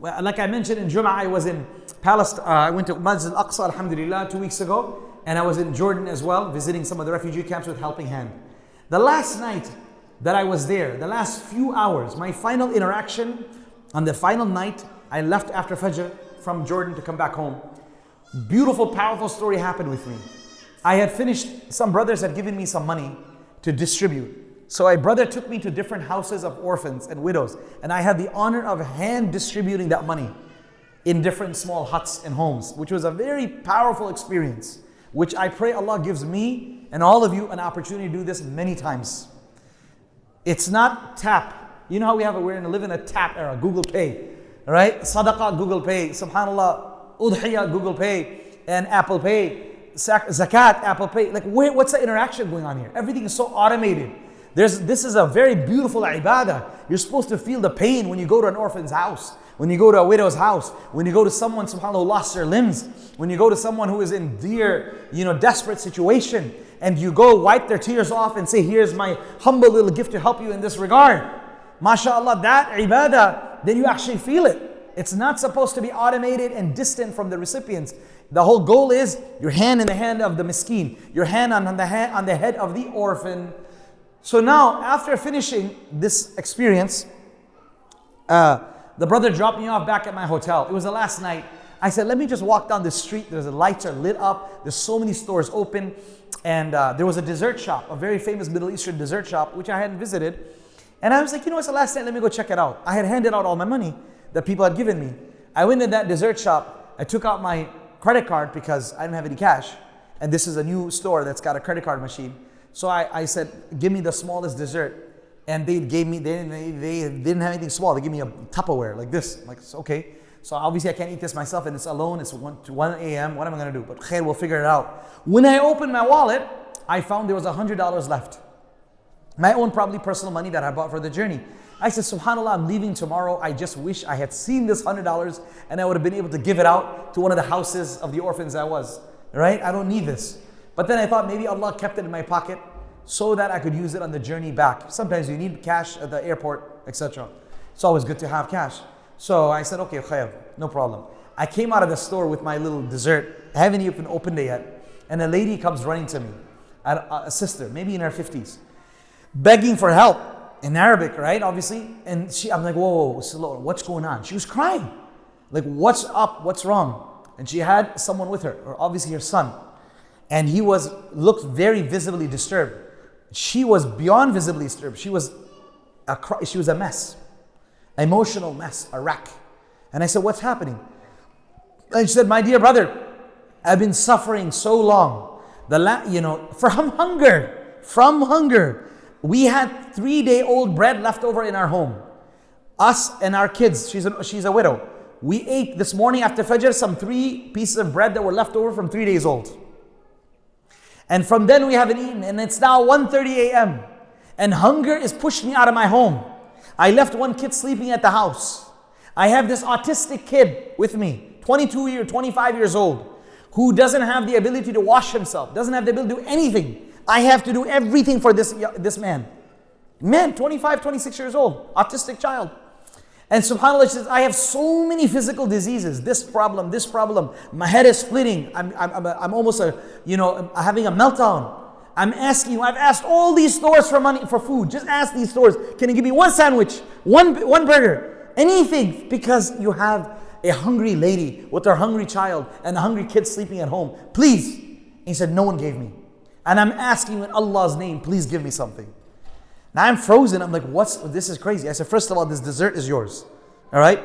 like I mentioned in Jum'ah, I was in Palestine. I went to Masjid al-Aqsa, alhamdulillah, 2 weeks ago. And I was in Jordan as well, visiting some of the refugee camps with Helping Hand. The last night that I was there, the last few hours, my final interaction on the final night, I left after Fajr from Jordan to come back home. Beautiful, powerful story happened with me. I had finished, some brothers had given me some money to distribute. So a brother took me to different houses of orphans and widows, and I had the honor of hand distributing that money in different small huts and homes, which was a very powerful experience, which I pray Allah gives me and all of you an opportunity to do this many times. It's not tap. You know how we live in a tap era, Google Pay, right? Sadaqah, Google Pay, subhanallah, Udhiyah, Google Pay, and Apple Pay, Zakat, Apple Pay. Like, what's the interaction going on here? Everything is so automated. This is a very beautiful ibadah. You're supposed to feel the pain when you go to an orphan's house, when you go to a widow's house, when you go to someone, subhanAllah, who lost their limbs, when you go to someone who is in desperate situation, and you go wipe their tears off and say, here's my humble little gift to help you in this regard. MashaAllah, that ibadah, then you actually feel it. It's not supposed to be automated and distant from the recipients. The whole goal is your hand in the hand of the miskeen, your hand on the head of the orphan. So now, after finishing this experience, the brother dropped me off back at my hotel. It was the last night. I said, let me just walk down the street. The lights are lit up. There's so many stores open. And there was a dessert shop, a very famous Middle Eastern dessert shop, which I hadn't visited. And I was like, it's the last night. Let me go check it out. I had handed out all my money that people had given me. I went to that dessert shop. I took out my credit card because I didn't have any cash. And this is a new store that's got a credit card machine. So I said, give me the smallest dessert. And they didn't have anything small. They gave me a Tupperware like this. I'm like, okay. So obviously I can't eat this myself and it's alone. It's 1 a.m. What am I going to do? But khair, we'll figure it out. When I opened my wallet, I found there was $100 left. My own probably personal money that I bought for the journey. I said, subhanAllah, I'm leaving tomorrow. I just wish I had seen this $100 and I would have been able to give it out to one of the houses of the orphans I was. Right? I don't need this. But then I thought maybe Allah kept it in my pocket so that I could use it on the journey back. Sometimes you need cash at the airport, etc. It's always good to have cash. So I said, okay, khair, no problem. I came out of the store with my little dessert. I haven't even opened it yet. And a lady comes running to me, a sister, maybe in her 50s, begging for help in Arabic, right? Obviously. And I'm like, whoa, slow. What's going on? She was crying. Like, what's up? What's wrong? And she had someone with her, or obviously her son. And he looked very visibly disturbed. She was beyond visibly disturbed. She was a mess, emotional mess, a wreck. And I said, what's happening? And she said, my dear brother, I've been suffering so long. From hunger. We had 3-day-old bread left over in our home. Us and our kids. She's a widow. We ate this morning after Fajr some 3 pieces of bread that were left over from 3 days old. And from then we haven't eaten, and it's now 1:30 a.m. And hunger is pushed me out of my home. I left one kid sleeping at the house. I have this autistic kid with me, 25 years old, who doesn't have the ability to wash himself, doesn't have the ability to do anything. I have to do everything for this man. 25, 26 years old, autistic child. And subhanAllah, she says, I have so many physical diseases, this problem, my head is splitting, I'm almost having a meltdown. I've asked all these stores for money, for food. Just ask these stores, can you give me one sandwich, one burger, anything, because you have a hungry lady with her hungry child and a hungry kid sleeping at home. Please. And he said, no one gave me. And I'm asking you in Allah's name, please give me something. Now I'm frozen. I'm like, this is crazy. I said, first of all, this dessert is yours. All right?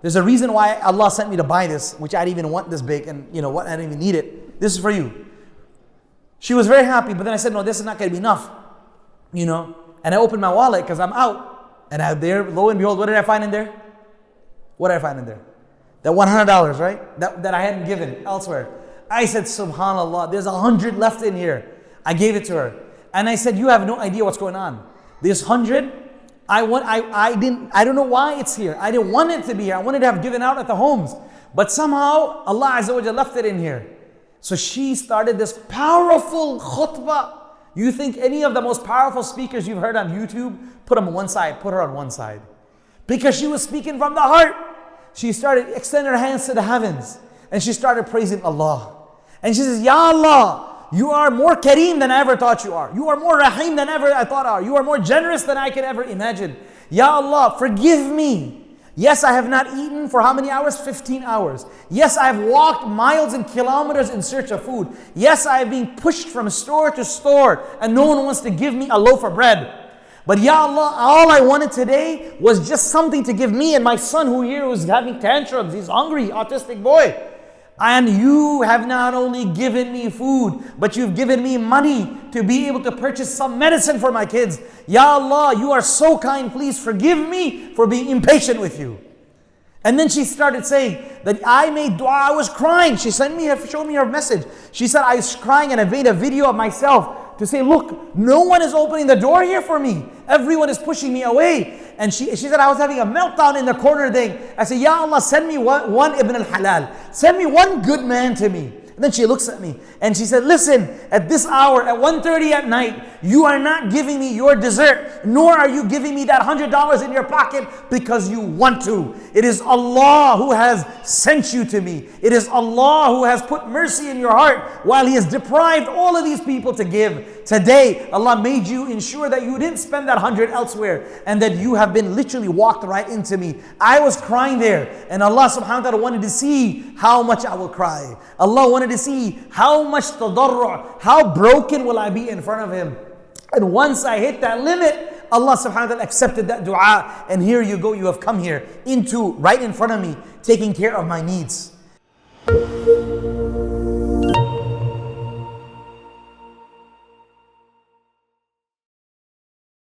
There's a reason why Allah sent me to buy this, which I didn't even want this big, and I didn't even need it. This is for you. She was very happy, but then I said, no, this is not going to be enough. And I opened my wallet because I'm out. And there, lo and behold, what did I find in there? What did I find in there? That $100, right? That I hadn't given elsewhere. I said, subhanAllah, there's 100 left in here. I gave it to her. And I said, you have no idea what's going on. This 100, I don't know why it's here. I didn't want it to be here. I wanted to have given out at the homes. But somehow, Allah Azza wa Jalla left it in here. So she started this powerful khutbah. You think any of the most powerful speakers you've heard on YouTube, put her on one side. Because she was speaking from the heart. she started extending her hands to the heavens and she started praising Allah. And she says, Ya Allah, you are more Kareem than I ever thought you are. You are more Rahim than ever I thought you are. You are more generous than I could ever imagine. Ya Allah, forgive me. Yes, I have not eaten for how many hours? 15 hours. Yes, I have walked miles and kilometers in search of food. Yes, I have been pushed from store to store and no one wants to give me a loaf of bread. But Ya Allah, all I wanted today was just something to give me and my son who here was having tantrums. He's hungry, autistic boy. And you have not only given me food, but you've given me money to be able to purchase some medicine for my kids. Ya Allah, you are so kind. Please forgive me for being impatient with you. And then she started saying that I made dua. I was crying. She showed me her message. She said, I was crying and I made a video of myself to say, look, no one is opening the door here for me. Everyone is pushing me away. And she said, I was having a meltdown in the corner thing. I said, Ya Allah, send me one Ibn al-Halal. Send me one good man to me. And then she looks at me and she said, listen, at this hour, at 1:30 at night, you are not giving me your dessert, nor are you giving me that $100 in your pocket because you want to. It is Allah who has sent you to me. It is Allah who has put mercy in your heart while He has deprived all of these people to give. Today, Allah made you ensure that you didn't spend that 100 elsewhere and that you have been literally walked right into me. I was crying there and Allah subhanahu wa ta'ala wanted to see how much I will cry. Allah wanted to see how much tadarru', how broken will I be in front of Him. And once I hit that limit, Allah subhanahu wa ta'ala accepted that dua. And here you go, you have come here right in front of me, taking care of my needs.